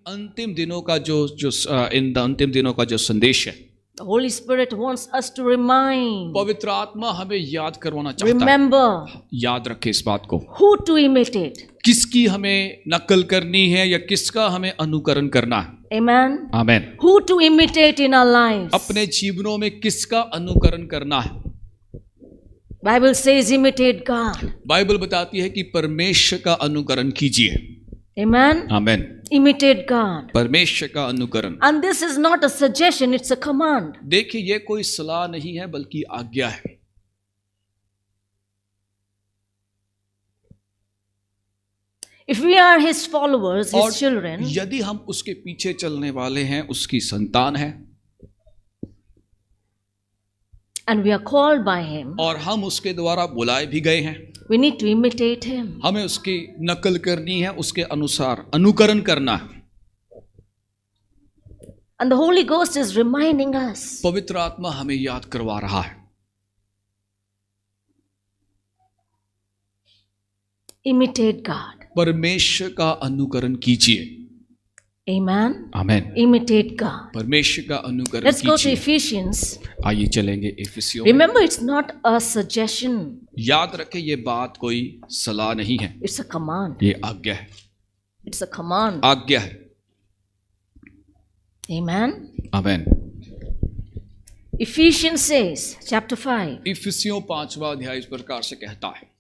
अंतिम दिनों का इन अंतिम दिनों का जो संदेश है, the Holy Spirit wants us to remind, पवित्र आत्मा हमें याद करवाना चाहता है। remember याद रखे इस बात को, who to imitate. किसकी हमें नकल करनी है या किसका हमें अनुकरण करना है। Amen. Amen. Who to imitate in our lives. अपने जीवनों में किसका अनुकरण करना है। Bible says imitate God. Bible बताती है कि परमेश्वर का अनुकरण कीजिए। Amen. आमेन। Imitate God. परमेश्वर का अनुकरण। And this is not a suggestion, it's a command. देखिए, ये कोई सलाह नहीं है बल्कि आज्ञा है। If we are his followers, his और children, यदि हम उसके पीछे चलने वाले हैं, उसकी संतान है, and we are called by him, और हम उसके द्वारा बुलाए भी गए हैं, we need to imitate him. हमें उसकी नकल करनी है, उसके अनुसार अनुकरण करना है। And the Holy Ghost is reminding us. पवित्र आत्मा हमें याद करवा रहा है। Imitate God. परमेश्वर का अनुकरण कीजिए। Amen. आमेन। Imitate God. परमेश्वर का अनुकरण Let's go to कीजिए। Ephesians. आइए चलेंगे इफिसियों में। Remember, it's not a suggestion, याद रखें, ये बात कोई सलाह नहीं है, it's a command. ये आज्ञा है। It's a command. आज्ञा है। Amen. आमेन। Ephesians says, chapter 5, इफिसियों 5वां अध्याय इस प्रकार से कहता है,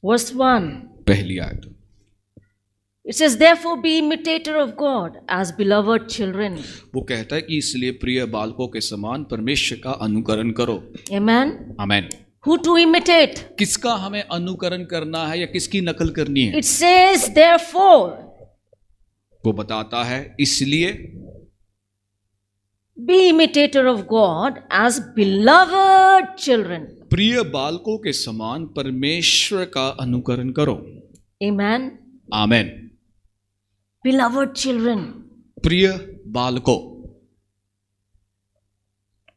verse 1. पहली आयत। It says, therefore be imitator of God as beloved children. वो कहता है कि इसलिए प्रिय बालकों के समान परमेश्वर का अनुकरण करो। Amen. Amen. Who to imitate? किसका हमें अनुकरण करना है या किसकी नकल करनी है? It says, therefore वो बताता है इसलिए be imitator of God as beloved children. प्रिय बालकों के समान परमेश्वर का अनुकरण करो। Amen. आमेन। Beloved children. प्रिय बालकों।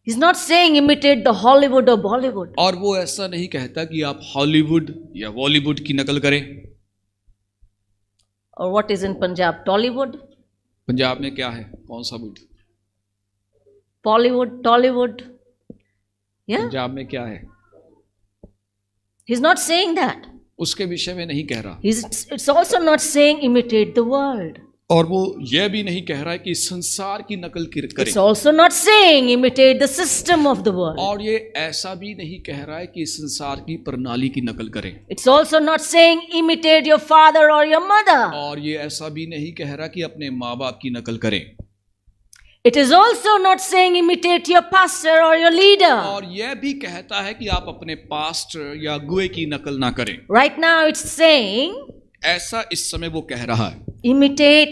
He's not saying imitate the Hollywood or Bollywood. और वो ऐसा नहीं कहता कि आप हॉलीवुड या बॉलीवुड की नकल करें। Or what is in Punjab? Tollywood? Punjab में क्या है? कौन सा would? Bollywood? Tollywood? Yeah? Punjab में क्या है? He's not saying that. उसके विषय में नहीं कह रहा। It's also not saying imitate the world. और वो यह भी नहीं कह रहा है कि संसार की नकल करें। It's also not saying imitate the system of the world. और ये ऐसा भी नहीं कह रहा है कि संसार की प्रणाली की नकल करें। It's also not saying imitate your father or your mother. और ये ऐसा भी नहीं कह रहा कि अपने माँ बाप की नकल करें। It is also not saying imitate your pastor or your leader. और यह भी कहता है कि आप अपने पास्टर या अगुवे की नकल ना करें। Right now it's saying ऐसा इस समय वो कह रहा है, imitate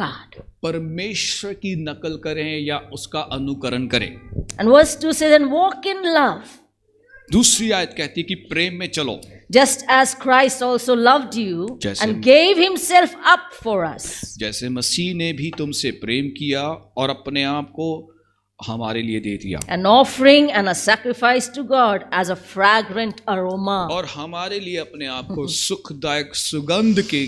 God. परमेश्वर की नकल करें या उसका अनुकरण करें। And verse 2 says, and walk in love, दूसरी आयत कहती है कि प्रेम में चलो, just as Christ also loved you जैसे- and gave himself up for us. जैसे मसीह ने भी तुमसे प्रेम किया और अपने आप को हमारे लिए दे दिया, An offering and a sacrifice to God as a fragrant aroma. और हमारे लिए अपने आप को सुखदायक सुगंध के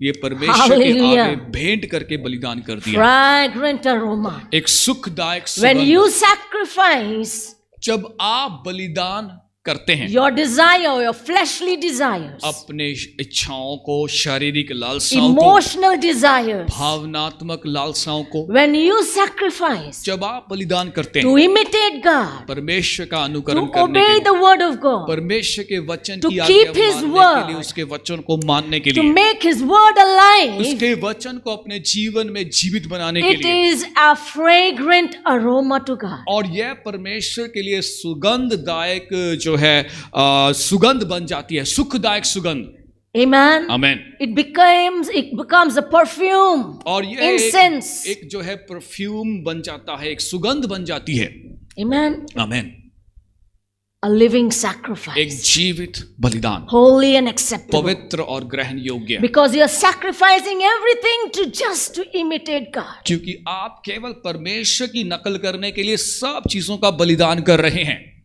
ये परमेश्वर के Hallelujah. आगे भेंट करके बलिदान कर दिया। Fragrant aroma. एक सुखदायक When सुगंध। you sacrifice जब आप बलिदान करते हैं your desire, your fleshly desires, अपने इच्छाओं को, शारीरिक लालसाओं को, emotional desires, भावनात्मक लालसाओं को, when you sacrifice जब आप बलिदान करते to हैं imitate God, परमेश्वर का to अनुकरण करने obey के the लिए, word of God, परमेश्वर के वचन to की keep आज्ञा his मानने के word, लिए, उसके वचन को मानने के to लिए, make his word alive, उसके वचन को अपने जीवन में जीवित बनाने के it लिए, is a fragrant aroma to God. और यह परमेश्वर के लिए सुगंधदायक जो है सुगंध बन जाती है, सुखदायक सुगंध। Amen. Amen. It becomes a perfume, और यह incense. एक जो है परफ्यूम बन जाता है, एक सुगंध बन जाती है। Amen. आमेन। A living एक sacrifice, जीवित बलिदान, holy and acceptable. पवित्र और ग्रहण योग्य, Because you are sacrificing everything to imitate God. क्योंकि आप केवल परमेश्वर की नकल करने के लिए सब चीजों का बलिदान कर रहे हैं।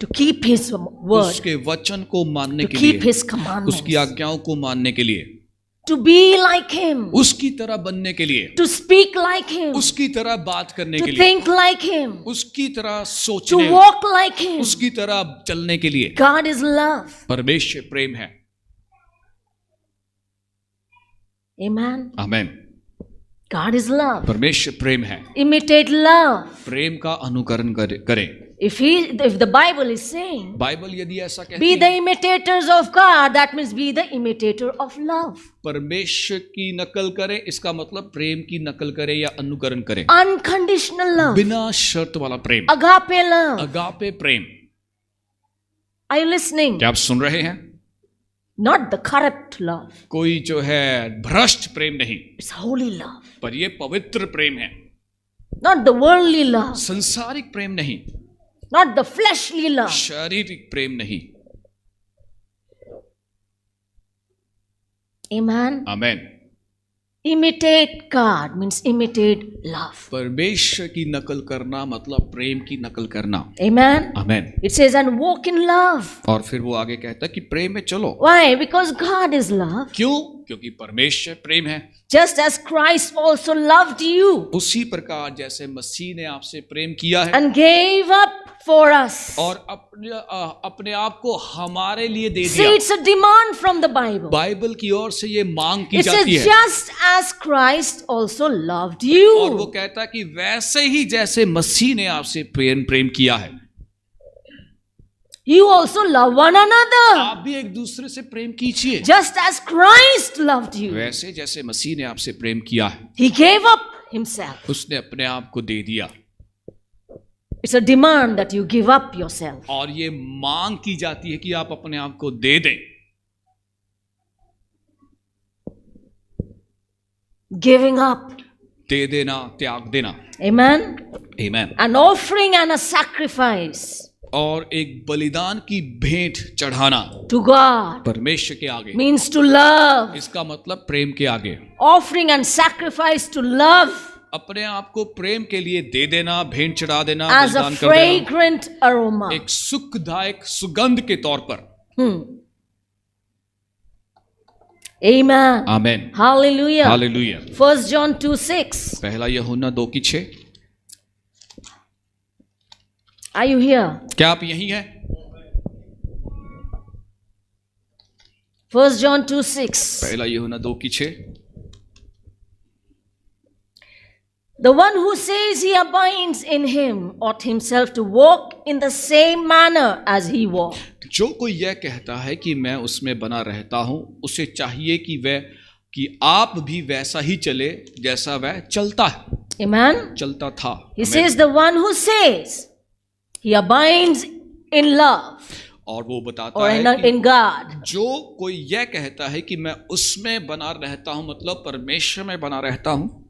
to keep His word, उसके वचन को मानने to के keep लिए, His commandments, उसकी आज्ञाओं को मानने के लिए, to be like Him, उसकी तरह बनने के लिए, to speak like Him, उसकी तरह बात करने to के लिए, think like Him, उसकी तरह to सोचने, walk like Him. उसकी तरह चलने के लिए। God is love. परमेश्वर प्रेम है। Amen. Amen. God is love. परमेश्वर प्रेम है। Imitate love. प्रेम का अनुकरण करें। If the Bible is saying, Bible यदि ऐसा कहती be the है, imitators of God, that means be the imitator of love. परमेश्वर की नकल करें, इसका मतलब प्रेम की नकल करें या अनुकरण करें। Unconditional love. बिना शर्त वाला प्रेम, Agape love. Agape Prem. Are you listening? क्या आप सुन रहे हैं? Not the corrupt love. कोई जो है भ्रष्ट प्रेम नहीं, It's holy love. पर ये पवित्र प्रेम है। Not the worldly love. संसारिक प्रेम नहीं, Not the fleshly love. शारीरिक प्रेम नहीं। Amen. आमेन। Imitate God means imitate love. परमेश्वर की नकल करना मतलब प्रेम की नकल करना। Amen. Amen. It says, and walk in love. और फिर वो आगे कहता है कि प्रेम में चलो। Why? Because God is love. क्यों? क्योंकि परमेश्वर प्रेम है। Just as Christ also loved you उसी प्रकार जैसे मसीह ने आपसे प्रेम किया है and gave up for us. और अपने आप को हमारे लिए दे See, दिया। it's a demand from the Bible. Bible की ओर से ये मांग की It says, जाती है just as Christ also loved और वो you. कहता है कि वैसे ही जैसे मसीह ने आपसे प्रेम किया है, You also love one another. आप भी एक दूसरे से प्रेम कीजिए। Just as Christ loved you. वैसे जैसे मसीह ने आपसे प्रेम किया है, He gave up himself. उसने अपने आप को दे दिया। It's a demand that you give up yourself. और ये मांग की जाती है कि आप अपने आप को दे दें। Giving up. दे देना, त्याग देना। Amen. आमीन। An offering and a sacrifice और एक बलिदान की भेंट चढ़ाना to God परमेश्वर के आगे, means to love. इसका मतलब प्रेम के आगे। Offering and sacrifice to love अपने आप को प्रेम के लिए दे देना, भेंट चढ़ा देना, as a बलिदान कर देना, fragrant aroma. एक सुखदायक सुगंध के तौर पर। Amen. आमेन। Hallelujah. हालेलुया। 1 John 2:6. पहला यूहन्ना 2:6। Are you here? क्या आप यही हैं? 1 John 2:6. पहला यूहन्ना 2:6। The one who says he abides in him ought himself to walk in the same manner as he walked. जो कोई यह कहता है कि मैं उसमें बना रहता हूं, उसे चाहिए कि आप भी वैसा ही चले जैसा वह चलता है, Amen. चलता था। He आमीन। says the one who says he abides in love और वो बताता or है कि in God. जो कोई यह कहता है कि मैं उसमें बना रहता हूं, मतलब परमेश्वर में बना रहता हूं,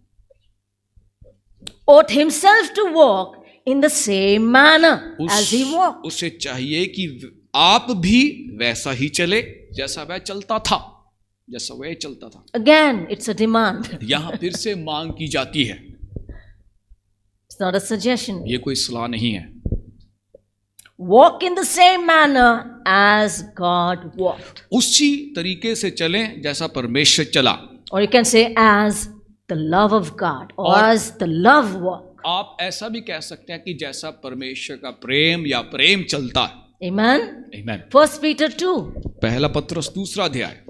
Ought himself to walk in the same manner as he walked. उसे चाहिए कि आप भी वैसा ही चले जैसा वह चलता था, जैसा वह चलता था। Again, it's a demand. यहां फिर से मांग की जाती है, It's not a suggestion. ये कोई सलाह नहीं है। Walk in the same manner as God walked. उसी तरीके से चलें जैसा परमेश्वर चला। Or you can say as the love of God or और- as the love walk. आप ऐसा भी कह सकते हैं कि जैसा परमेश्वर का प्रेम या प्रेम चलता है। Amen. आमीन। 1 Peter 2. पहला पत्रस 2 अध्याय।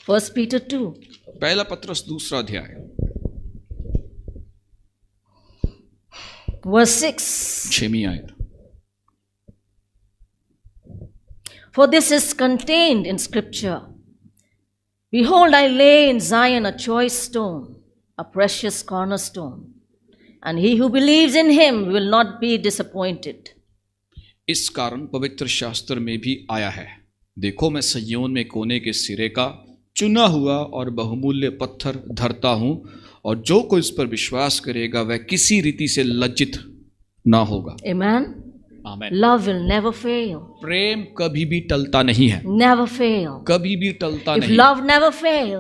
1 Peter 2. पहला पत्रस 2 अध्याय Verse 6. 6वीं आयत। For this is contained in Scripture. Behold, I lay in Zion a choice stone, a precious cornerstone, and he who believes in him will not be disappointed. इस कारण पवित्र शास्त्र में भी आया है, देखो मैं सिय्योन में कोने के सिरे का चुना हुआ और बहुमूल्य पत्थर धरता हूं, और जो कोई इस पर विश्वास करेगा वह किसी रीति से लज्जित ना होगा। Amen. आमीन। Love will never fail. प्रेम कभी भी टलता नहीं है, never fail. कभी भी टलता If नहीं। love never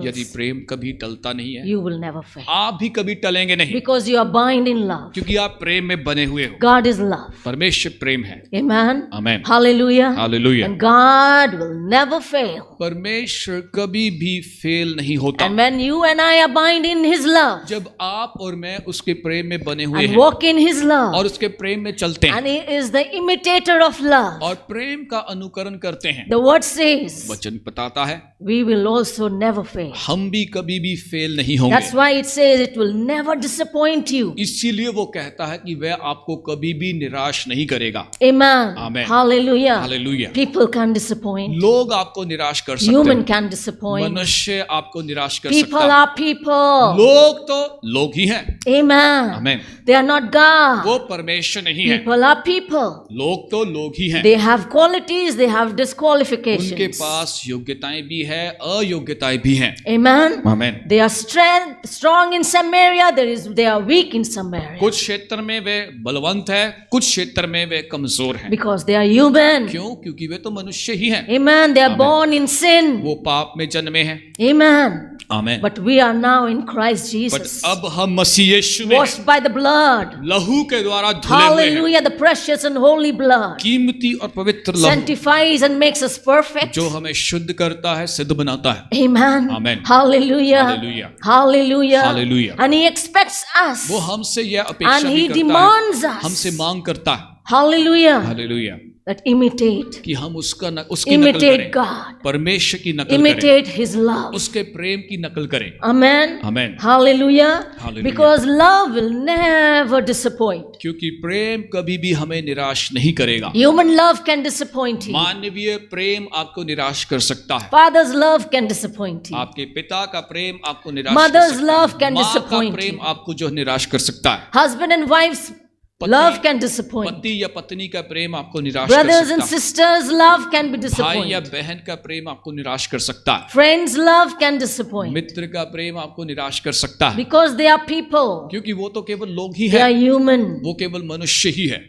यदि fails, प्रेम कभी टलता नहीं है, you will never fail. आप भी कभी टलेंगे नहीं, Because you are bound in love. क्योंकि आप प्रेम में बने हुए हो। God is love. परमेश्वर प्रेम है। Amen. Amen. Hallelujah. Hallelujah. And God will never fail. परमेश्वर कभी भी फेल नहीं होता। And when you and I abide in His love जब आप और मैं उसके प्रेम में बने हुए and हैं walk in His love, और उसके प्रेम में चलते हैं and He is the imitator of love, और प्रेम का अनुकरण करते हैं, the word says, वचन बताता है we will also never fail. हम भी कभी भी फेल नहीं होंगे। That's why it says it will never disappoint you. इसीलिए वो कहता है कि वह आपको कभी भी निराश नहीं करेगा। Amen. Amen. Hallelujah. Hallelujah. People can disappoint. लोग आपको निराश कर सकते Human हैं, can disappoint. मनुष्य आपको निराश कर People सकता है। are people. लोग तो लोग ही हैं। Amen. Amen. They are not God. वो परमेश्वर नहीं है। People are people. लोग तो लोग ही हैं। They have qualities, they have उनके disqualifications. पास योग्यताएं भी है, अयोग्यताएं भी हैं। Amen. Amen. They are strong in some area, they are weak in some area. कुछ क्षेत्र में वे बलवंत है, कुछ क्षेत्र में वे कमजोर हैं। Because they are human. क्यों? क्योंकि वे तो मनुष्य ही हैं। Amen. They are Amen. born in sin. वो पाप में जन्मे हैं। Amen. Amen. But we are now in Christ but Jesus. अब हम मसीह यीशु में Washed by the blood. लहू के द्वारा धुले हुए हैं। Hallelujah. The precious and holy blood कीमती और पवित्र लहू sanctifies and makes us perfect. जो हमें शुद्ध करता है, सिद्ध बनाता है। Amen. Amen. Hallelujah. Hallelujah. Hallelujah. Hallelujah. And He expects us. वो हमसे यह अपेक्षा And भी He करता demands है, us. हमसे मांग करता है। Hallelujah. हालेलुया। That imitate. कि हम उसकी नकल Imitate करें, God. परमेश्वर की नकल करें, Imitate His love. उसके प्रेम की नकल करें। Amen. Amen. Hallelujah. Hallelujah. Because love will never disappoint. क्योंकि प्रेम कभी भी हमें निराश नहीं करेगा। Human love can disappoint you. मानवीय प्रेम आपको निराश कर सकता है। Father's love can disappoint you. आपके पिता का प्रेम आपको निराश कर Mother's सकता love है। can माँ का disappoint प्रेम you. आपको जो निराश कर सकता है। Husband and wife's love can disappoint. पति या पत्नी का प्रेम आपको निराश कर Brothers and सकता है। sisters' love can be भाई या disappointed. बहन का प्रेम आपको निराश कर सकता है। Friends' love can disappoint. मित्र का प्रेम आपको निराश कर सकता है, Because they are people. क्योंकि वो तो केवल लोग ही They are हैं, human. वो केवल मनुष्य ही है।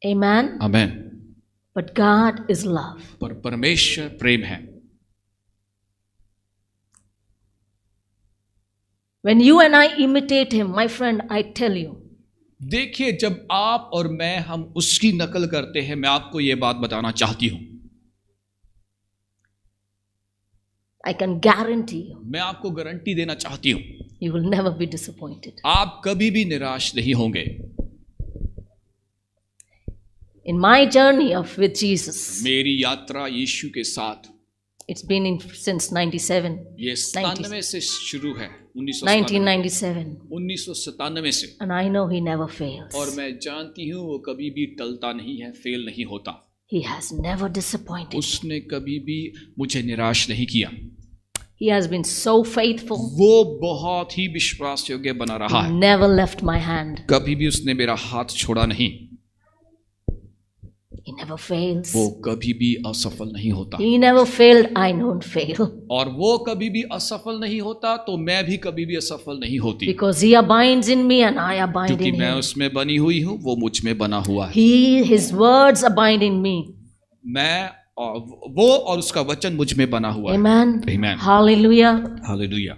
Amen. Amen. But God is love. पर परमेश्वर प्रेम है। When you and I imitate Him, my friend, I tell you, देखिए, जब आप और मैं हम उसकी नकल करते हैं, मैं आपको ये बात बताना चाहती हूं, I can guarantee you, मैं आपको गारंटी देना चाहती हूं, you will never be disappointed. आप कभी भी निराश नहीं होंगे। In my journey with Jesus, मेरी यात्रा यीशु के साथ it's been since 97, ये 97 से शुरू है, 1997, 1997 से, and I know He never fails. और मैं जानती हूँ वो कभी भी टलता नहीं है, फेल नहीं होता। He has never disappointed. उसने कभी भी मुझे निराश नहीं किया। He has been so faithful. वो बहुत ही विश्वास योग्य बना रहा है। Never left my hand. कभी भी उसने मेरा हाथ छोड़ा नहीं। He never fails. वो कभी भी असफल नहीं होता, He never failed. I don't fail. और वो कभी भी असफल नहीं होता तो मैं भी कभी भी असफल नहीं होती, Because He abides in me and I abide क्योंकि in मैं Him. उसमें बनी हुई हूँ, वो मुझ में बना हुआ है। His words abide in me. मैं और वो और उसका वचन मुझ में बना हुआ है। Amen. Amen. Hallelujah. Hallelujah.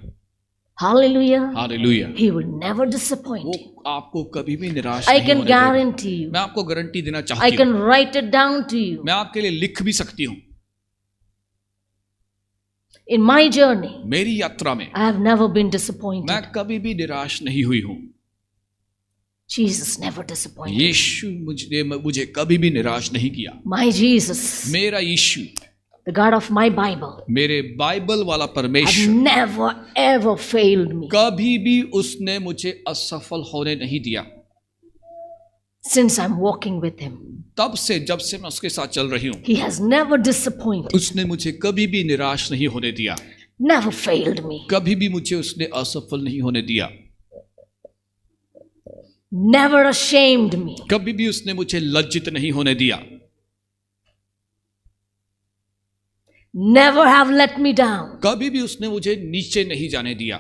Hallelujah. Hallelujah. He will never disappoint वो you. आपको कभी भी निराश I नहीं can होने देगा। guarantee you. मैं आपको गारंटी देना I चाहती हूँ, can write it down to you. मैं आपके लिए लिख भी सकती हूँ। In my journey, मेरी यात्रा में I have never been disappointed. मैं कभी भी निराश नहीं हुई हूँ। Jesus never disappointed. यीशु मुझे कभी भी निराश नहीं किया। My Jesus, मेरा यीशु, the God of my Bible, मेरे बाइबल वाला has परमेश्वर never ever failed me. कभी भी उसने मुझे असफल होने नहीं दिया। Since I'm walking with Him, तब से, जब से मैं उसके साथ चल रही हूँ, He has never disappointed, उसने मुझे कभी भी निराश नहीं होने दिया। never failed me, कभी भी मुझे उसने असफल नहीं होने दिया। never ashamed me. कभी भी उसने मुझे लज्जित नहीं होने दिया। Never have let me down. कभी भी उसने मुझे नीचे नहीं जाने दिया।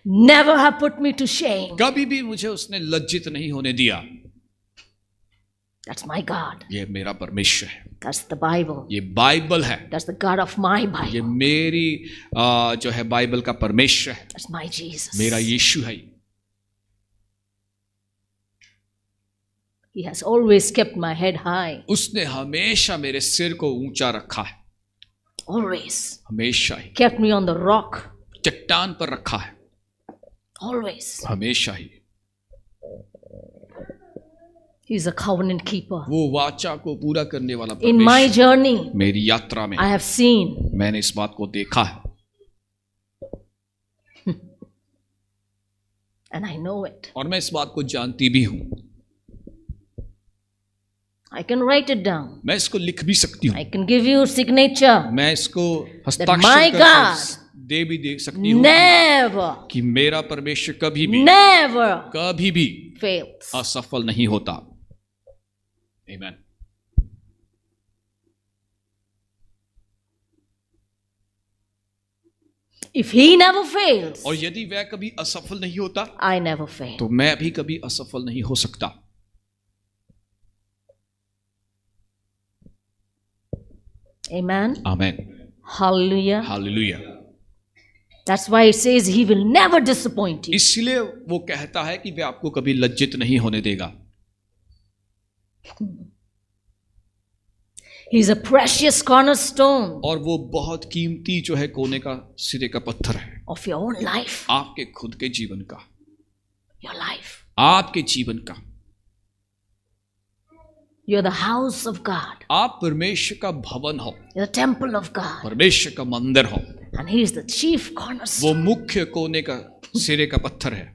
never have put me to shame. कभी भी मुझे उसने लज्जित नहीं होने दिया। That's my God. ये मेरा परमेश्वर है, That's the Bible. ये बाइबल है, That's the God of my ये Bible. मेरी जो है बाइबल का परमेश्वर है, That's my Jesus. मेरा यीशु है। He has always kept my head high. उसने हमेशा मेरे सिर को ऊंचा रखा है, Always. हमेशा ही। Kept me on the rock. चट्टान पर रखा है, Always. हमेशा ही। He's a covenant keeper. वो वाचा को पूरा करने वाला In my परमेश्वर। journey, मेरी यात्रा में I have seen. मैंने इस बात को देखा है, And I know it. और मैं इस बात को जानती भी हूँ। I can write it down. मैं इसको लिख भी सकती हूँ, I can give you signature. मैं इसको my हस्ताक्षर God करके दे सकती हूँ Never, कि मेरा परमेश्वर कभी भी never fails. असफल नहीं होता। आमीन। If he never fails, और यदि वह कभी असफल नहीं होता I never fail. तो मैं भी कभी असफल नहीं हो सकता। Amen. आमीन। Hallelujah. Hallelujah. That's why it says he will never disappoint you. इसलिए वो कहता है कि वह आपको कभी लज्जित नहीं होने देगा। He's a precious cornerstone और वो बहुत कीमती जो है कोने का सिरे का पत्थर है of your own life, आपके खुद के जीवन का, your life. आपके जीवन का। You're the house of God. आप परमेश्वर का भवन हो, You're the temple of God. परमेश्वर का मंदिर हो। And he is the chief वो cornerstone. मुख्य कोने का सिरे का पत्थर है।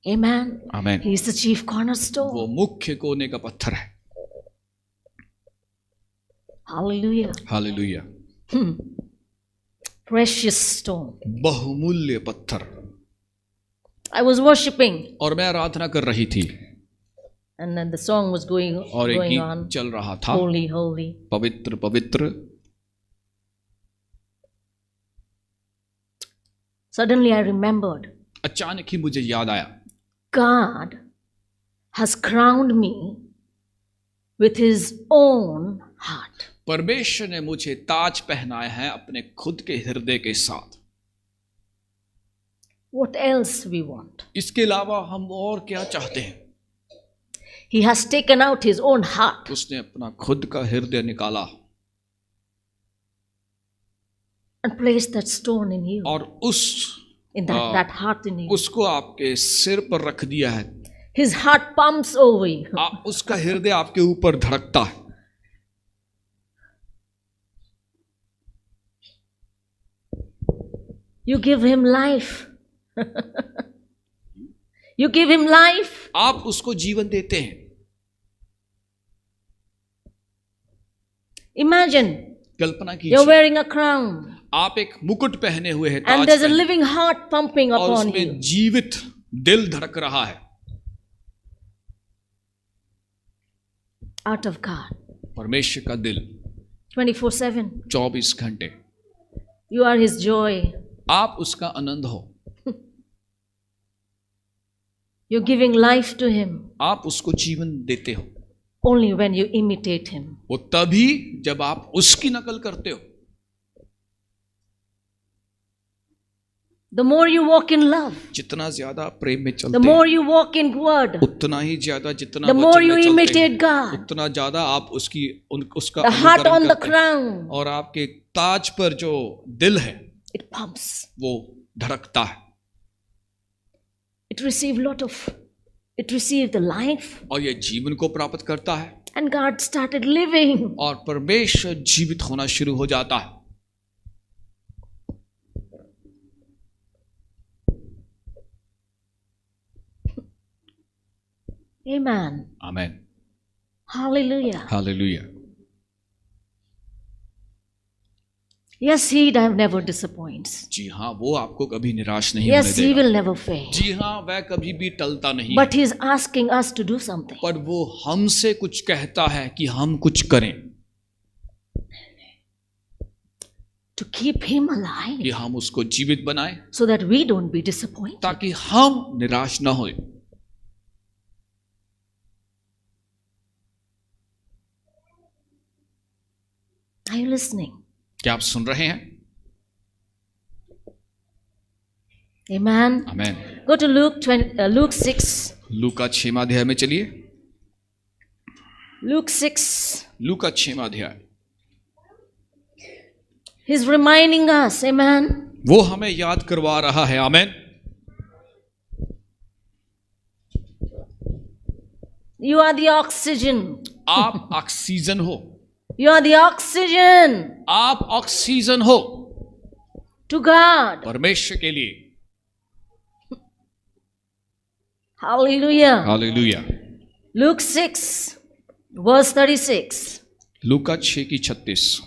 Amen. आमीन। He is the chief cornerstone. वो मुख्य कोने का पत्थर है। Hallelujah. हालेलुया। Precious stone. बहुमूल्य पत्थर। I was worshiping, और मैं आराधना कर रही थी and then the song was going और एक गीत on. चल रहा था, Holy, holy. पवित्र पवित्र। Suddenly I remembered, अचानक ही मुझे याद आया, God has crowned me with his own heart. परमेश्वर ने मुझे ताज पहनाया है अपने खुद के हृदय के साथ। What else we want? इसके अलावा हम और क्या चाहते हैं? He has taken out his own heart उसने अपना खुद का हृदय निकाला and placed that stone in you, और in that heart in you. उसको आपके सिर पर रख दिया है। His heart pumps over you. उसका हृदय आपके ऊपर धड़कता है। You give him life. You give him life. आप उसको जीवन देते हैं। Imagine कल्पना you're कीजिए, wearing a crown आप एक मुकुट पहने हुए हैं, and ताज there's a पहने, living heart pumping और upon उसमें you. जीवित दिल धड़क रहा है। Out of God. परमेश्वर का दिल 24/7. 24 घंटे। You are his joy. आप उसका आनंद हो, You're giving life to him आप उसको जीवन देते हो। only when you imitate him. वो तभी जब आप उसकी नकल करते हो। The more you walk in love, जितना ज्यादा प्रेम में the चलते more हैं, you walk in word, उतना ही ज्यादा जितना the more वचन you में चलते imitate हैं, God. उतना ज्यादा आप उसका The heart अनुकरण on the करते हैं। crown, और आपके ताज पर जो दिल है it pumps. वो धड़कता है It received the life, और ये जीवन को प्राप्त करता है and God started living. और परमेश्वर जीवित होना शुरू हो जाता है। Amen. आमीन। Hallelujah. Hallelujah. Yes, he never disappoints. जी हाँ, वो आपको कभी निराश नहीं Yes, होने he देगा। will never fail. जी हाँ, वह कभी भी टलता नहीं। But he's asking us to do something. पर वो हमसे कुछ कहता है कि हम कुछ करें, To keep him alive कि हम उसको जीवित बनाएं so that we don't be disappointed. ताकि हम निराश ना हों। Are you listening? क्या आप सुन रहे हैं? Amen. Amen. Go to Luke 6. लूका 6वां अध्याय में चलिए। Luke 6. लूका 6वां अध्याय। He's reminding us, amen. वो हमें याद करवा रहा है। आमेन। You are the oxygen. आप ऑक्सीजन हो। You are the oxygen आप ऑक्सीजन हो to God. परमेश्वर के लिए। Hallelujah. हालेलुया। Luke 6, verse 36. लूका 6 की 36।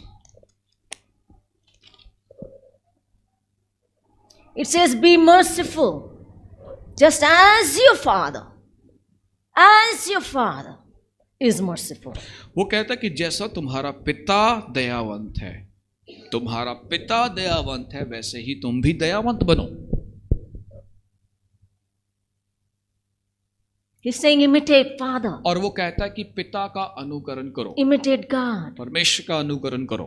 It says, be merciful, just as your Father is merciful. वो कहता है कि जैसा तुम्हारा पिता दयावंत है, तुम्हारा पिता दयावंत है, वैसे ही तुम भी दयावंत बनो। He's saying, imitate Father, और वो कहता है कि पिता का अनुकरण करो, imitate God. परमेश्वर का अनुकरण करो।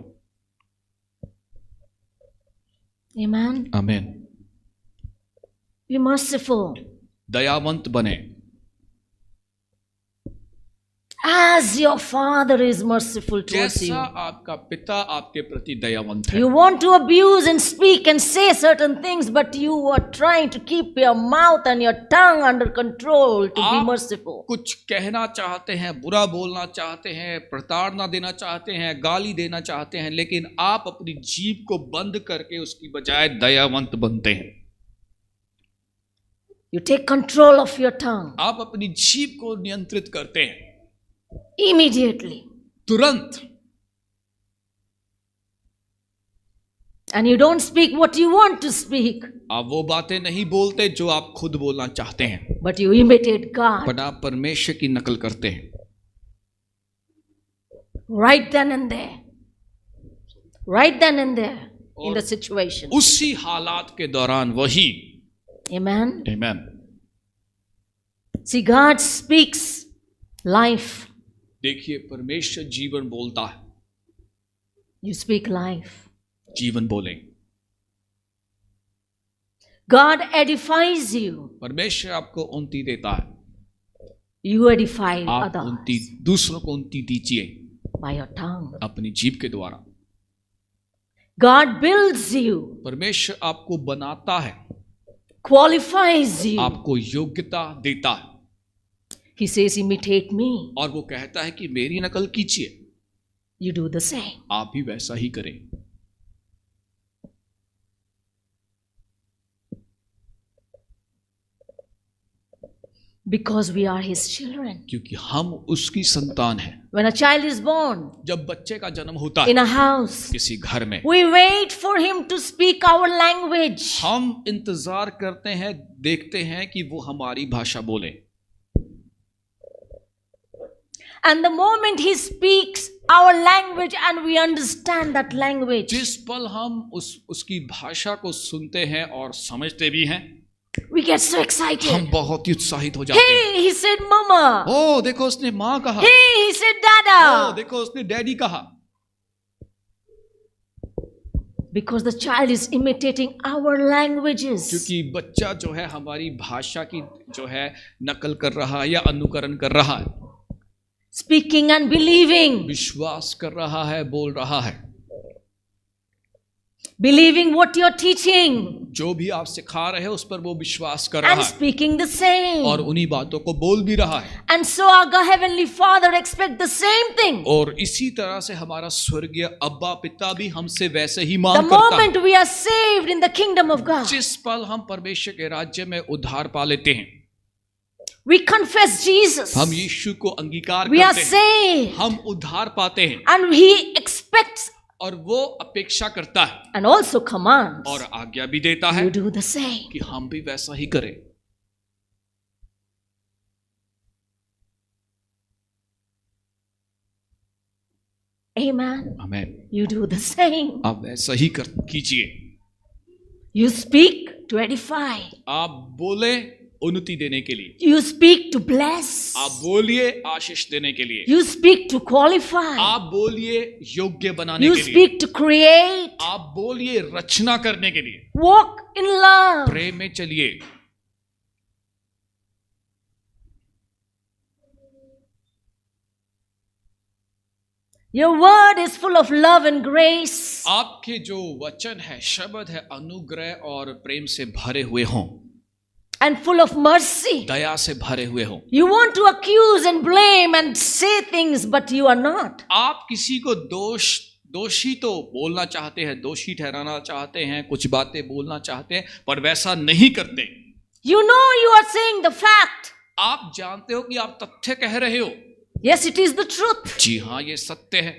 Amen. आमेन। Be merciful, दयावंत बने as your Father is merciful towards जैसा you. आपका पिता आपके प्रति दयावंत है। You want to abuse and speak and say certain things, but you are trying to keep your mouth and your tongue under control to be आप merciful. कुछ कहना चाहते हैं, बुरा बोलना चाहते हैं, प्रताड़ना देना चाहते हैं, गाली देना चाहते हैं, लेकिन आप अपनी जीभ को बंद करके उसकी बजाय दयावंत बनते हैं। You take control of your tongue आप अपनी जीभ को नियंत्रित करते हैं immediately. तुरंत, And you don't speak what you want to speak, आप वो बातें नहीं बोलते जो आप खुद बोलना चाहते हैं, but you imitate God पर आप परमेश्वर की नकल करते हैं। right then and there. Right then and there in the situation. उसी हालात के दौरान वही। Amen. आमेन। See, God speaks life. देखिए, परमेश्वर जीवन बोलता है। You speak life. जीवन बोलें। God edifies you. परमेश्वर आपको उन्नति देता है, You edify आप others उन्नति, दूसरों को उन्नति दीजिए by your tongue. अपनी जीभ के द्वारा। God builds you, परमेश्वर आपको बनाता है, qualifies you. आपको योग्यता देता है, He says, imitate me. और वो कहता है कि मेरी नकल कीजिए। You do the same. आप भी वैसा ही करें। Because we are His children. क्योंकि हम उसकी संतान हैं। When a child is born जब बच्चे का जन्म होता in है a house, किसी घर में, we wait for him to speak our language. हम इंतजार करते हैं, देखते हैं कि वो हमारी भाषा बोले। And the moment he speaks our language and we understand that language, जिस पल हम उसकी भाषा को सुनते हैं और समझते भी हैं, we get so हम excited. बहुत ही उत्साहित हो जाते हैं। Hey, he said mama. ओ देखो उसने माँ कहा, Hey, he said O dada. देखो उसने डैडी कहा। Because the child is imitating our languages. क्योंकि बच्चा जो है हमारी भाषा की जो है नकल कर रहा है या अनुकरण कर रहा है, Speaking and believing. विश्वास कर रहा है, बोल रहा है। Believing what you're teaching. जो भी आप सिखा रहे हैं उस पर वो विश्वास कर रहा And है speaking the same. और उन्हीं बातों को बोल भी रहा है। And so our Heavenly Father expects the same thing. और इसी तरह से हमारा स्वर्गीय अब्बा पिता भी हमसे वैसे ही The मांग करता है। moment we are saved in the kingdom of God, जिस पल हम परमेश्वर के राज्य में उद्धार पा लेते हैं, we confess Jesus. हम यीशु को अंगीकार We are करते हैं, saved. हम उद्धार पाते हैं, And He expects और वो अपेक्षा करता है and also commands और आज्ञा भी देता है you do the same. कि हम भी वैसा ही करें। Amen. Amen. You do the same. आप ऐसा ही कीजिए। You speak to edify. आप बोले उन्नति देने के लिए, You speak to bless. आप बोलिए आशीष देने के लिए, You speak to qualify. आप बोलिए योग्य बनाने You के लिए, speak to create. आप बोलिए रचना करने के लिए। Walk in love. प्रेम में चलिए। Your word is full of love and grace. आपके जो वचन है, शब्द है, अनुग्रह और प्रेम से भरे हुए हों, And full of mercy. दया से भरे हुए हों। You want to accuse and blame and say things, but you are not. आप किसी को दोषी तो बोलना चाहते हैं, दोषी ठहराना चाहते हैं, कुछ बातें बोलना चाहते हैं, पर वैसा नहीं करते। You know you are saying the fact. आप जानते हो कि आप तथ्य कह रहे हो। Yes, it is the truth. जी हाँ, ये सत्य है।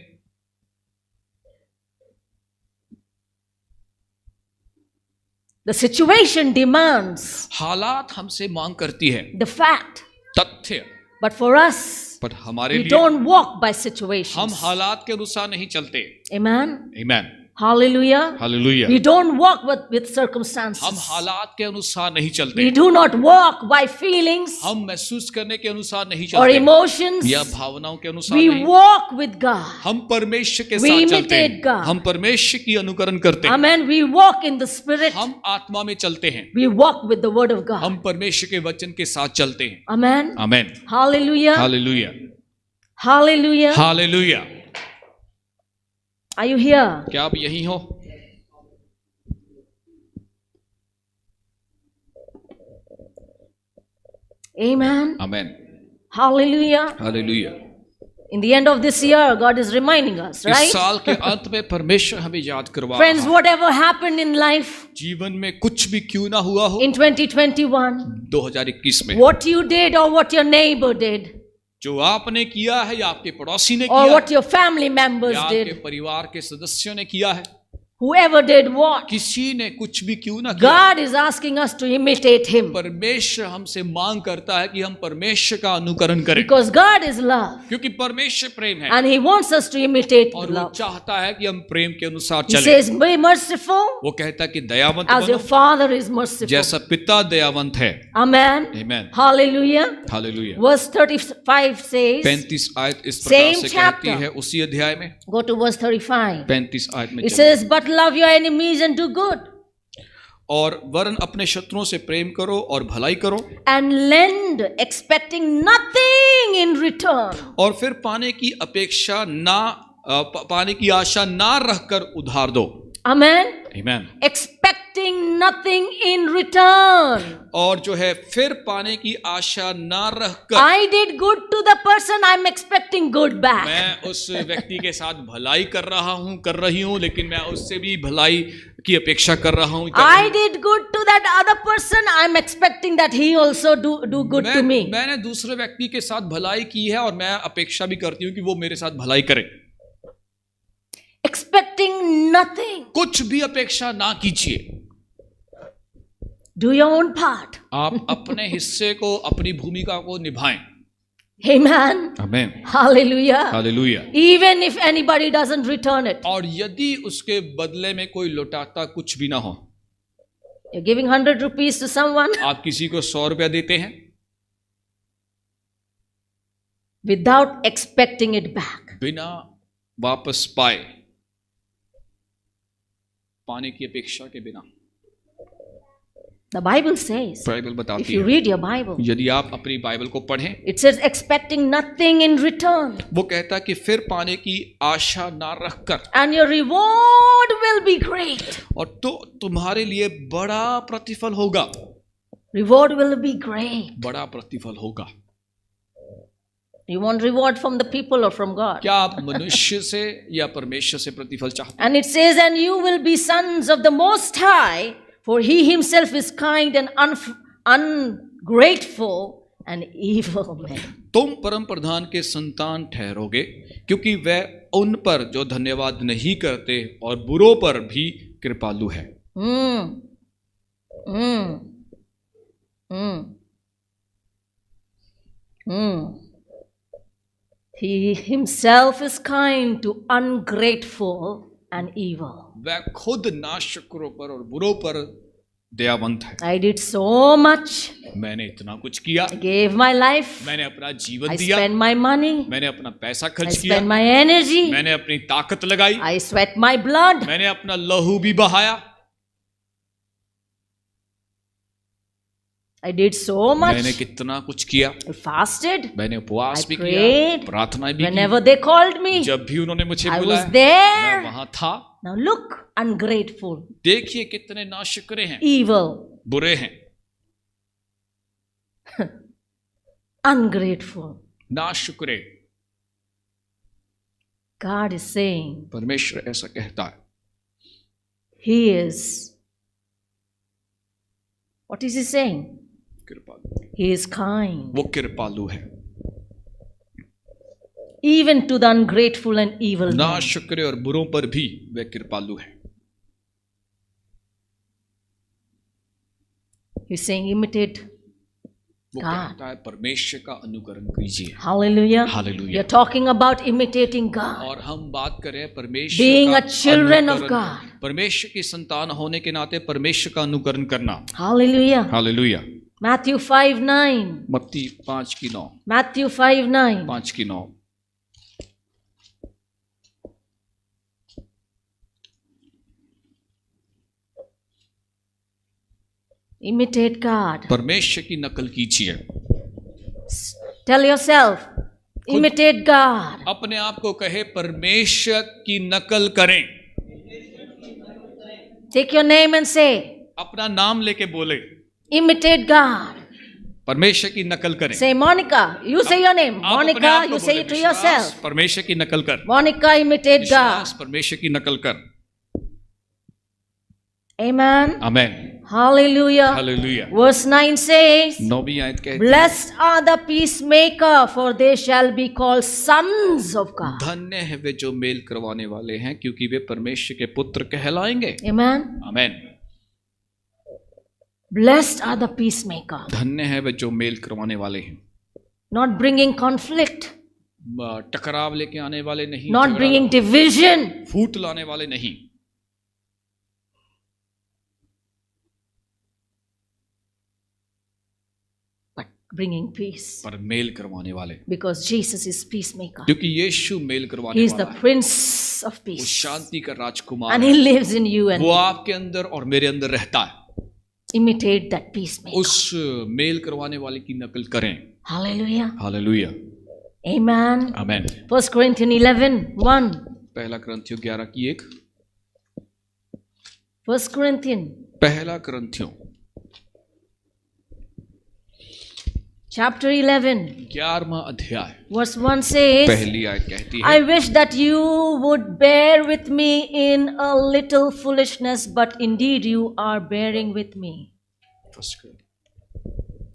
The situation demands हालात हमसे मांग करती है the fact. तथ्य, But for us, पर हमारे we लिए don't walk by हम situations. हालात के अनुसार नहीं चलते। Amen. Amen, Hallelujah. Hallelujah. We don't walk with हम circumstances. हालात के अनुसार नहीं चलते, We do not walk by feelings हम महसूस करने के अनुसार नहीं or चलते, emotions. या भावनाओं के अनुसार We नहीं। walk with God. हम परमेश्वर के We साथ चलते imitate हैं, God. हम परमेश्वर की अनुकरण करते हैं, Amen. We walk in the Spirit. हम आत्मा में चलते हैं, We walk with the Word of God. हम परमेश्वर के वचन के साथ चलते हैं। Amen. Amen, Hallelujah. Hallelujah, Hallelujah. Hallelujah. Are you here? क्या आप यही हो? Amen. Amen, Hallelujah. Hallelujah. In the end of this year, God is reminding us, इस right? साल के अंत में परमेश्वर हमें याद करवा Friends, रहा है। whatever happened in life जीवन में कुछ भी क्यों ना हुआ हो, in 2021, 2021 में what you did or what your neighbor did, जो आपने किया है या आपके पड़ोसी ने or किया what your family members या आपके did, परिवार के सदस्यों ने किया है, whoever did what, किसी ने कुछ भी क्यों ना किया, God is asking us to imitate Him परमेश्वर हमसे मांग करता है कि हम परमेश्वर का अनुकरण करें, because God is love क्योंकि परमेश्वर प्रेम है and He wants us to imitate और the वो love. चाहता है कि हम प्रेम के अनुसार He चलें। says, be merciful वो कहता है कि दयावंत as your बनो Father is merciful. जैसा पिता दयावंत है। Amen. आमेन, Hallelujah. हालेलुया। Verse 35 says, 35 आयत इस प्रकार Same से chapter. कहती है उसी अध्याय में, go to verse 35. 35 आयत में It चलें। says, but love your enemies and do good और वरन अपने शत्रुओं से प्रेम करो और भलाई करो and lend, expecting nothing in return. और फिर पाने की अपेक्षा ना पाने की आशा ना रखकर उधार दो। Amen. Amen. Expecting nothing in return. और जो है फिर पाने की आशा ना रखकर, I did good to the person, I'm expecting good back. मैं उस व्यक्ति के साथ भलाई कर रहा हूं, कर रही हूं, लेकिन मैं उससे भी भलाई की अपेक्षा कर रहा हूं। I did good to that other person, I'm expecting that he also do good to me. मैंने दूसरे व्यक्ति के साथ भलाई की है और मैं अपेक्षा भी करती हूं कि वो मेरे साथ भलाई करे। Expecting nothing. कुछ भी अपेक्षा ना कीजिए, Do your own part. आप अपने हिस्से को, अपनी भूमिका को निभाएं। Amen. Amen, Hallelujah. Hallelujah. Even if anybody doesn't return it. और यदि उसके बदले में कोई लौटाता कुछ भी ना हो, You're giving 100 rupees to someone आप किसी को 100 रुपया देते हैं without expecting it back. बिना वापस पाने की अपेक्षा के बिना। The Bible says, Bible if बताती you है, read your Bible, यदि आप अपनी बाइबल को पढ़ें, it says expecting nothing in return. वो कहता है कि फिर पाने की आशा ना रखकर, And your reward will be great. और तो तुम्हारे लिए बड़ा प्रतिफल होगा, Reward will be great. बड़ा प्रतिफल होगा। You want reward from the people or from God? क्या आप मनुष्य से या परमेश्वर से प्रतिफल चाहते हैं? And it says, and you will be sons of the Most High, for He Himself is kind and ungrateful and evil man. तुम परम प्रधान के संतान ठहरोगे, क्योंकि वह उन पर जो धन्यवाद नहीं करते और बुरों पर भी कृपालु है। He himself is kind to ungrateful and evil. वह खुद नाशुकरों पर और बुरों पर दयावंत है। I did so much. मैंने इतना कुछ किया, I gave my life. मैंने अपना जीवन I दिया, spent my money. मैंने अपना पैसा I खर्च किया, spent my energy. मैंने अपनी ताकत लगाई, I sweat my blood. मैंने अपना लहू भी बहाया, I did so much. मैंने कितना कुछ किया, I fasted. मैंने उपवास I भी prayed. किया, प्रार्थनाएं भी Whenever की। they called me, जब भी उन्होंने मुझे I was बुलाया, मैं there. वहां था। Now look, ungrateful, देखिए कितने नाशुक्रे हैं, evil, बुरे हैं, ungrateful. नाशुक्रे। God is saying परमेश्वर ऐसा कहता है। He is. What is He saying? कृपालु, He is kind. वो कृपालु है, Even to the ungrateful and evil men. नाशुक्रे और बुरों पर भी वह कृपालु है। He's saying imitate वो God. कहता है परमेश्वर का अनुकरण कीजिए। Hallelujah. Hallelujah. You're talking about imitating God. और हम बात करें परमेश्वर Being का a children of अनुकरण, God. परमेश्वर की संतान होने के नाते परमेश्वर का अनुकरण करना। Hallelujah. हालेलुया। Matthew 5:9. मत्ती 5:9, Matthew 5:9. 5:9। Imitate God. परमेश्वर की नकल कीजिए। Tell yourself, imitate God. अपने आप को कहे परमेश्वर की नकल करें। Take your name and say, अपना नाम लेके बोले imitate God. परमेश्वर की नकल करें। Say, Monica. You say your name. आप अपने Monica, आप को you say बोले, it to विश्वास, yourself. परमेश्वर की नकल कर। Monica, imitate विश्वास, God. परमेश्वर की नकल कर। Amen. आमेन। Hallelujah. हालेलुया। Verse 9 says, 9वीं आयत कहती है, Blessed are the peacemaker, for they shall be called sons of God. धन्य है वे जो मेल करवाने वाले हैं, क्योंकि वे परमेश्वर के पुत्र कहलाएंगे। Amen. Amen. Blessed are the peacemaker. धन्य है वे जो मेल करवाने वाले हैं, Not bringing conflict, टकराव लेके आने वाले नहीं, not झगड़ा bringing division, फूट लाने वाले नहीं, but bringing peace. पर मेल करवाने वाले, Because Jesus is peacemaker. क्योंकि यीशु मेल करवाने He is the वाला है। Prince of वो Peace. शांति का राजकुमार And है। He lives in you and वो me. आपके अंदर और मेरे अंदर रहता है। Imitate that peacemaker. उस मेल करवाने वाले की नकल करें। Hallelujah. हालेलुया। Amen. आमेन। 1 Corinthians 11:1. पहला करंथियों 11:1। 1 Corinthians पहला करंथियों chapter 11, 11वां अध्याय verse 1 says, पहली आयत कहती है, I wish that you would bear with me in a little foolishness, but indeed you are bearing with me.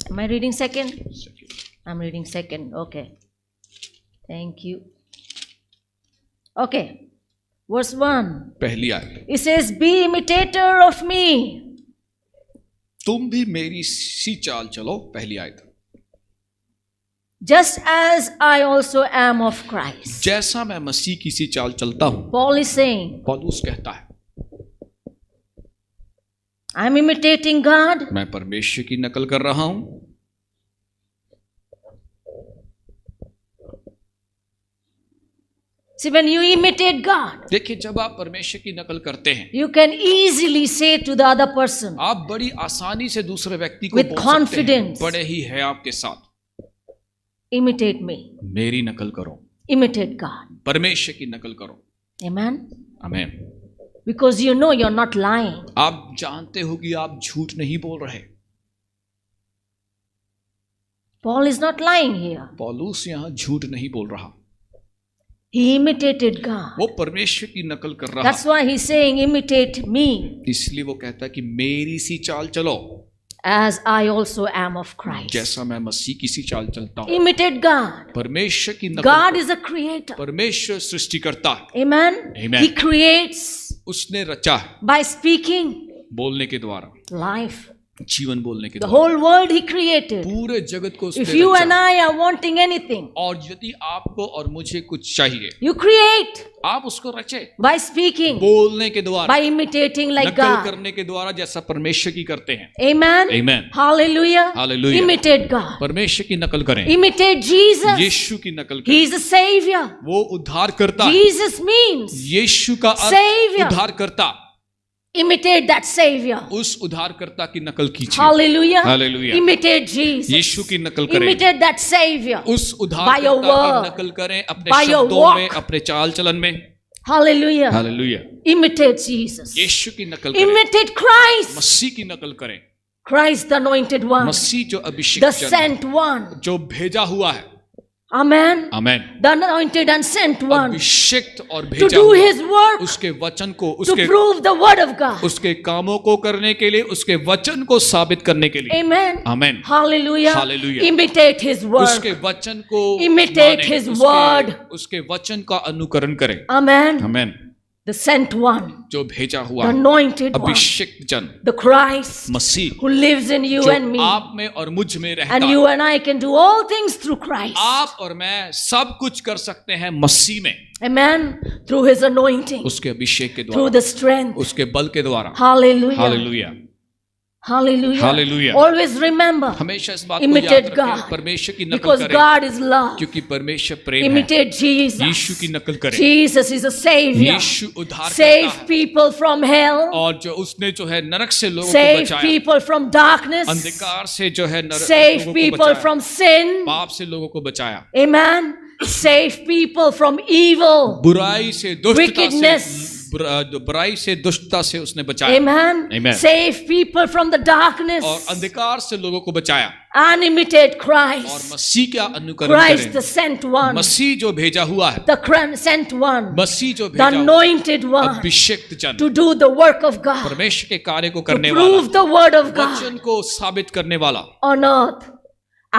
Am I reading second? I'm reading second. Okay. Thank you. Okay. Verse 1. पहली आयत, It says, Be imitator of me. तुम भी मेरी सी चाल चलो। पहली आयत, Just as I also am of Christ. जैसा मैं मसीह की सी चाल चलता हूं। Paul is saying, पौलुस कहता है, I'm imitating God. मैं परमेश्वर की नकल कर रहा हूं। See, when you imitate God, देखिए, जब आप परमेश्वर की नकल करते हैं, you can easily say to the other person, आप बड़ी आसानी से दूसरे व्यक्ति को With बोल सकते हैं, confidence. बड़े ही है आपके साथ, imitate me. मेरी नकल करो, Imitate God. परमेश्वर की नकल करो। Amen. Amen. Because you know you're not lying. आप जानते हो कि आप झूठ नहीं बोल रहे। Paul is not lying here. पौलुस यहाँ झूठ नहीं बोल रहा, He imitated God. वो परमेश्वर की नकल कर रहा। That's why he's saying, imitate me इसलिए वो कहता है कि मेरी सी चाल चलो, as I also am of Christ. जैसा मैं मसीह की सी चाल चलता हूँ। Imitate God. परमेश्वर की नकल God करो। is a creator. परमेश्वर सृष्टिकर्ता है, Amen. Amen. He creates उसने रचा है by speaking बोलने के द्वारा, life. जीवन बोलने के The द्वारा whole world He created. पूरे जगत को उसने If you and रचा। I are wanting anything, और यदि आपको और मुझे कुछ चाहिए, you create आप उसको रचे by speaking, बोलने के द्वारा, by imitating like नकल God. करने के द्वारा, जैसा परमेश्वर की करते हैं। Amen. Amen. Hallelujah. Hallelujah. Imitate God. परमेश्वर की नकल करें, Imitate Jesus. यीशु की नकल He करें। is a Savior. वो उद्धार करता है। Jesus means यीशु का अर्थ Savior. उद्धार करता। imitate that Savior. उस उद्धारकर्ता की नकल कीजिए। Hallelujah. Hallelujah. Imitate Jesus. यीशु की नकल करें। Imitate that Savior. उस By your उद्धारकर्ता word. की नकल करें अपने By your शब्दों में, walk. अपने चाल चलन में। Hallelujah. हालेलुया। Imitate Jesus. यीशु की नकल करें, Imitate Christ. मसीह की नकल करें। Christ, the anointed one, मसीह जो the अभिषिक्त जन, sent one. जो भेजा हुआ है। Amen. Amen. The anointed and sent one अभिषिक्त और to भेजा do हुआ, His work, उसके वचन को, to उसके prove the word of God. उसके कामों को करने के लिए, उसके वचन को साबित करने के लिए। Amen. आमेन। Hallelujah. Hallelujah. Imitate His work. उसके वचन को Imitate मानें, His उसके- word. उसके वचन का अनुकरण करें। Amen. Amen. The sent one, जो भेजा हुआ the है, anointed one, अभिषिक्त जन, the Christ Masih, who lives in you जो and me. आप में और मुझ में रहता And है। you and I can do all things through Christ. आप और मैं सब कुछ कर सकते हैं मसीह में, Amen. Through His anointing, उसके अभिषेक के through द्वारा, the strength. उसके बल के द्वारा। Hallelujah. Hallelujah. Hallelujah. Hallelujah. Always remember, हमेशा इस बात को imitate याद रखें, God. परमेश्वर की नकल Because करें, God is love. क्योंकि परमेश्वर प्रेम है। Imitate Jesus. यीशु की नकल करें। Jesus is a Savior. यीशु उद्धार Save करता है, people from hell. और जो उसने जो है नरक से लोगों को Save बचाया, people from darkness. अंधकार से जो है नरक Save लोगों को people बचाया, from sin. पाप से लोगों को बचाया, Amen. Save people from evil. बुराई से, दुष्टता Wickedness. से, बुराई से, दुष्टता से उसने बचाया। Amen. Amen. Save people from the darkness. और अंधकार से लोगों को बचाया, And imitate और Christ. मसीह का अनुकरण Christ the करें। sent one. मसीह जो भेजा हुआ है, The sent one. मसीह जो The भेजा हुआ, anointed one. अभिषिक्त जन, To do the work of God. परमेश्वर के कार्य को To करने prove वाला, the word of God वचन को साबित करने वाला, on earth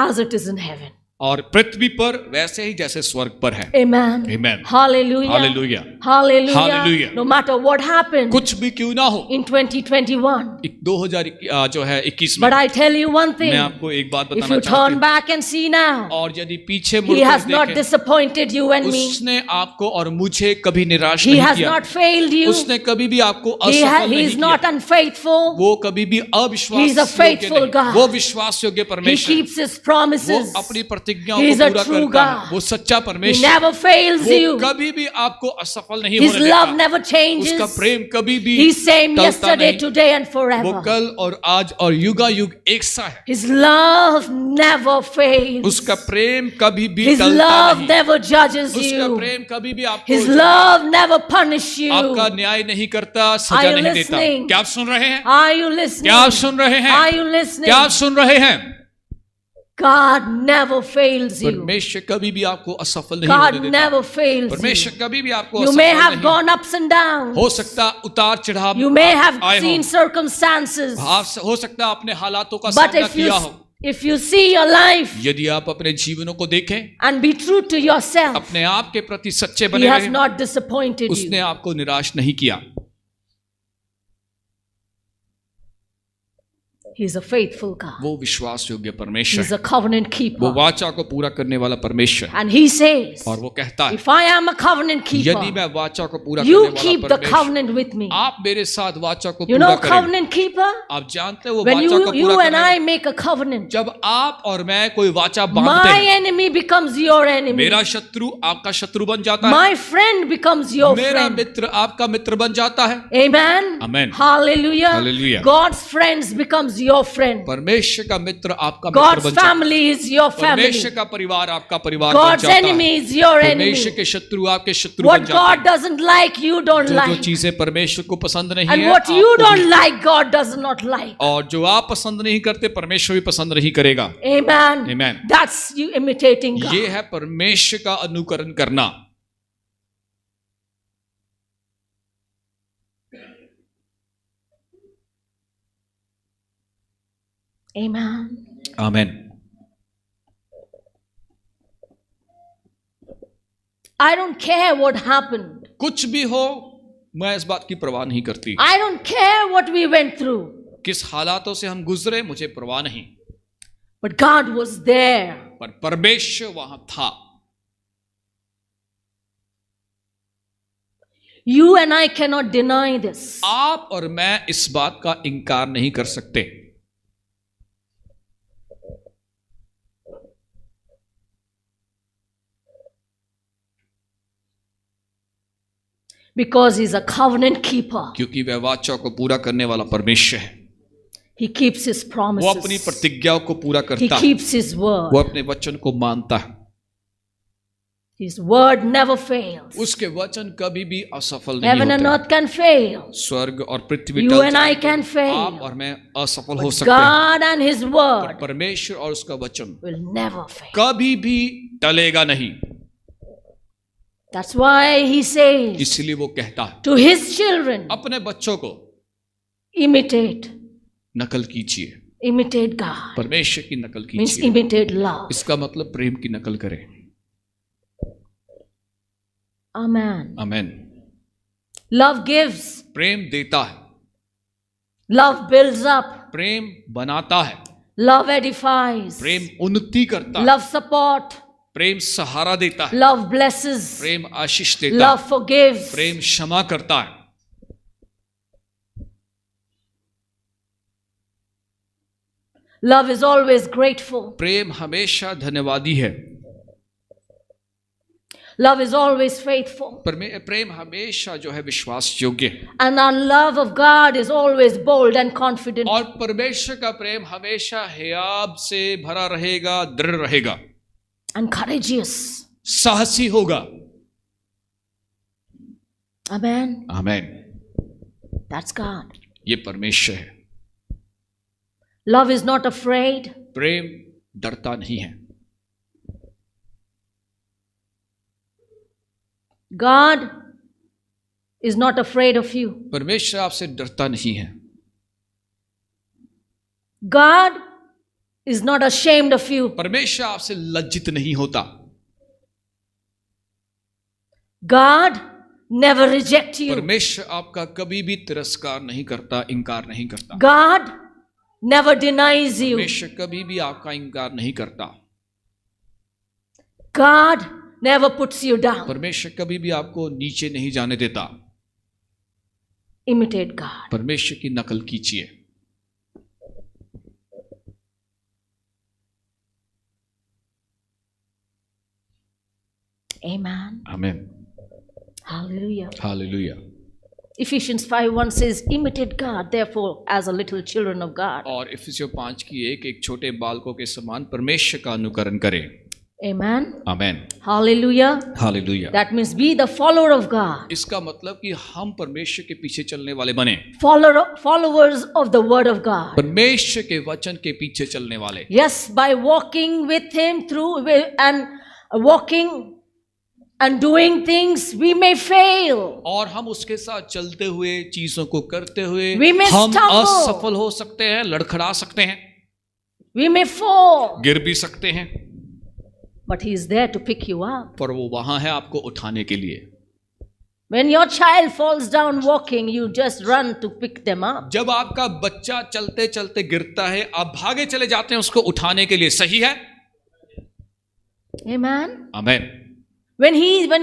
as it is in heaven. और पृथ्वी पर वैसे ही जैसे स्वर्ग पर है। Amen. Amen. Hallelujah. Hallelujah. Hallelujah. Hallelujah. No matter what happened कुछ भी क्यों ना हो, in 2021. 2000 जो है 21 में, But I tell you one thing. मैं आपको एक बात If बताना you चाहता turn हूँ, back and see now, और यदि पीछे He मुड़कर has not देखें, disappointed you and me. उसने आपको और मुझे कभी निराश He नहीं has किया, not failed you. उसने कभी भी आपको He असफल He नहीं is not किया, unfaithful. वो कभी भी अविश्वास He is a faithful God. वो विश्वास योग्य He परमेश्वर, keeps His वो promises. अपनी प्रतिज्ञाओं He को is a पूरा true करता है, God. वो सच्चा He परमेश्वर, never fails वो you. कभी भी आपको असफल नहीं His होने love देता, never changes. उसका प्रेम कभी भी He's same टलता yesterday, नहीं, today, and वो forever. कल और आज और युगा युग एक सा है, His love never fails. उसका प्रेम कभी भी His टलता love नहीं, never judges उसका you. प्रेम कभी भी आपको His love never punishes you. आपका न्याय नहीं करता, Are सजा you नहीं देता। listening? क्या आप सुन रहे हैं? Are you listening? क्या आप सुन रहे हैं? Are you listening? क्या आप सुन रहे हैं? God never fails you. परमेश्वर कभी भी आपको असफल नहीं होने God देता। never fails you. परमेश्वर कभी भी आपको You may असफल have नहीं, gone ups and downs. हो सकता उतार चढ़ाव You may have आए seen हो, circumstances. हो सकता अपने हालातों का But सामना if you किया हो। if you see your life यदि आप अपने जीवनों को देखें, and be true to yourself, अपने आप के प्रति सच्चे He बने has रहें, not disappointed उसने you. आपको निराश नहीं किया। He is a faithful God. वो विश्वास योग्य He परमेश्वर is है, a covenant वो keeper. वाचा को पूरा करने वाला परमेश्वर है। And He says, और वो कहता है, if I am a covenant यदि keeper, मैं वाचा को पूरा you करने keep वाला the परमेश्वर, covenant with me. आप मेरे साथ वाचा को You पूरा know करें। covenant keeper? आप जानते हैं वो When वाचा को you पूरा and करने, I make a covenant, जब आप और मैं कोई वाचा बांधते my हैं, enemy becomes your enemy. मेरा शत्रु आपका शत्रु बन जाता है, My friend becomes your मेरा friend. मित्र आपका मित्र बन जाता है। Amen. Amen. Hallelujah. Hallelujah. God's friends becomes your friend. परमेश्वर का मित्र आपका मित्र God's बन जाता है। family is your family. परमेश्वर का परिवार आपका परिवार बन God's जाता enemy है। is your enemy. परमेश्वर के शत्रु आपके शत्रु बन What जाते God हैं। doesn't like, you don't जो like. चीजें परमेश्वर को पसंद नहीं And है, what you आपको don't भी- like, God does not like. और जो आप पसंद नहीं करते परमेश्वर भी पसंद नहीं करेगा। Amen. Amen. That's you imitating God. ये है परमेश्वर का अनुकरण करना। Amen. Amen. I don't care what happened. कुछ भी हो, मैं इस बात की परवाह नहीं करती। I don't care what we went through. किस हालातों से हम गुजरे मुझे परवाह नहीं, but God was there. पर परमेश्वर वहां था. You and I cannot deny this. आप और मैं इस बात का इनकार नहीं कर सकते. Because he's a covenant keeper. क्योंकि वह वाचा को पूरा करने वाला परमेश्वर है. He keeps his promises. वो अपनी प्रतिज्ञाओं को पूरा He करता है. keeps his word. वो अपने वचन को मानता है. His word never fails. उसके वचन कभी भी असफल नहीं Heaven and होते. earth can fail. स्वर्ग और पृथ्वी You टल and I जाएंगे. can आप fail. और मैं असफल हो सकते हैं, God and his पर word परमेश्वर और उसका वचन will never fail. कभी भी टलेगा नहीं. That's why he says इसलिए वो कहता है to his children, अपने बच्चों को imitate. नकल कीजिए. Imitate God. परमेश्वर की नकल Means कीजिए. imitate love. इसका मतलब प्रेम की नकल करें. Amen. आमेन. Love gives. प्रेम देता है, Love builds up. प्रेम बनाता है, Love edifies. प्रेम उन्नति करता है, Love support. प्रेम सहारा देता है, Love blesses. प्रेम आशीष देता Love है, forgives. प्रेम क्षमा करता है. Love is always grateful. प्रेम हमेशा धन्यवादी है. Love is always faithful. प्रेम हमेशा जो है विश्वास योग्य है. And our love of God is always bold and confident. और परमेश्वर का प्रेम हमेशा हियाब से भरा रहेगा, दृढ़ रहेगा, And courageous. साहसी होगा. Amen. आमेन. That's God. ये परमेश्वर है. Love is not afraid. प्रेम डरता नहीं है. God is not afraid of you. परमेश्वर आपसे डरता नहीं है. God is not ashamed of you. परमेश्वर आपसे लज्जित नहीं होता. God never rejects you. परमेश्वर आपका कभी भी तिरस्कार नहीं करता, इनकार नहीं करता. God never denies you. परमेश्वर कभी भी आपका इनकार नहीं करता. God never puts you down. परमेश्वर कभी भी आपको नीचे नहीं जाने देता. Imitate God. परमेश्वर की नकल कीजिए. Amen. Amen. Hallelujah. Hallelujah. Ephesians 5:1 says, imitate God, therefore, as a little children of God. और इफिसियों 5 की एक छोटे बालकों के समान परमेश्वर का अनुकरण करें. Amen. Amen. Hallelujah. Hallelujah. That means be the follower of God. इसका मतलब कि हम परमेश्वर के पीछे चलने वाले बने. Followers of the word of God. परमेश्वर के वचन के पीछे चलने वाले. Yes, by walking with him through and walking and doing things, we may fail. और हम उसके साथ चलते हुए, चीजों को करते हुए We may हम stumble. असफल हो सकते हैं, लड़खड़ा सकते हैं, We may fall. गिर भी सकते हैं, But he is there to pick you up. पर वो वहां है आपको उठाने के लिए. When your child falls down walking, you just run to pick them up. जब आपका बच्चा चलते चलते गिरता है, आप भागे चले जाते हैं उसको उठाने के लिए. सही है. Amen. Amen. When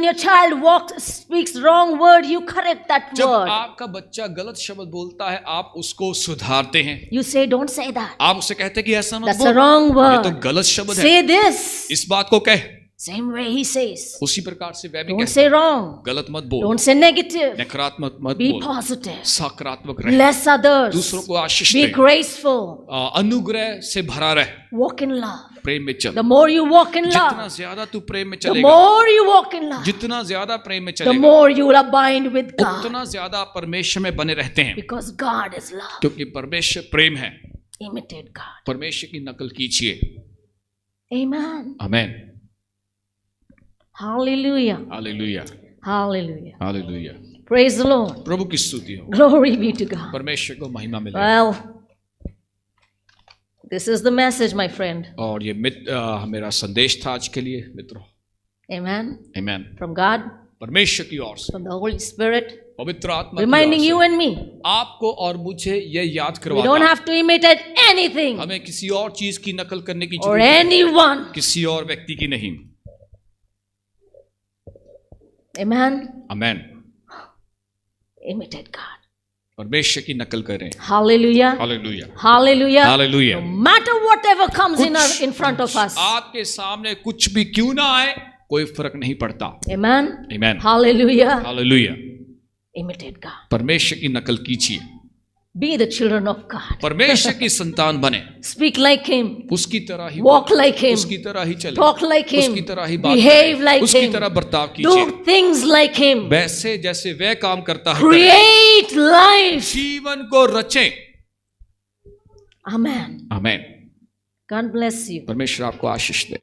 your child speaks wrong word, you correct that जब word. आपका बच्चा गलत शब्द बोलता है, आप उसको सुधारते हैं. You say, don't say that. आप उससे कहते हैं कि ऐसा मत That's बोल, a wrong ये तो word. गलत शब्द है. Say this. इस बात को कह. Same way he says. उसी प्रकार से वह भी Don't कहता say है, wrong. गलत मत बोल, Don't say negative. नकारात्मक मत Be बोल, positive. सकारात्मक रहे, Bless others. दूसरों को आशीष Be दे, graceful. अनुग्रह से भरा रहे, Walk in love. प्रेम में चल. The more you walk in जितना love, ज्यादा तू प्रेम में the चलेगा, more you walk in love, जितना ज्यादा प्रेम में the चलेगा, more you will abide with God. उतना ज्यादा परमेश्वर में बने रहते हैं. Because God is love. क्योंकि परमेश्वर प्रेम है. Imitate God. परमेश्वर की नकल कीजिए. Amen. Amen. Hallelujah. Hallelujah. Hallelujah. Hallelujah. Praise the Lord. प्रभु की स्तुति हो. Glory be to God. परमेश्वर को महिमा मिले. Well, this is the message, my friend. और ये मेरा संदेश था आज के लिए मित्रों. Amen. आमेन. From God, परमेश्वर की ओर से, from the Holy Spirit. पवित्र आत्मा की reminding आवाज़ you है। and me. आपको और मुझे ये याद We करवाता don't है। have to imitate anything हमें किसी और चीज की नकल करने की or जरूरत नहीं, anyone. किसी और व्यक्ति की नहीं। Amen. आमेन। Imitate God. परमेश्वर की नकल करें। Hallelujah. Hallelujah Hallelujah. Hallelujah. No matter whatever comes in front of us. आपके सामने कुछ भी क्यों ना आए, कोई फर्क नहीं पड़ता। Amen. आमेन। Hallelujah. हालेलुया। Imitate God. परमेश्वर की नकल कीजिए, Be the children of God. परमेश्वर की संतान बने, Speak like Him. उसकी तरह ही Walk like Him. उसकी तरह ही चले, Talk like Him. उसकी तरह ही बात Behave करें, like उसकी Him. तरह बर्ताव कीजिए, Do things like Him. वैसे जैसे वह काम करता है करें। Create life. जीवन को रचें। Amen. Amen. God bless you. परमेश्वर आपको आशीष दे।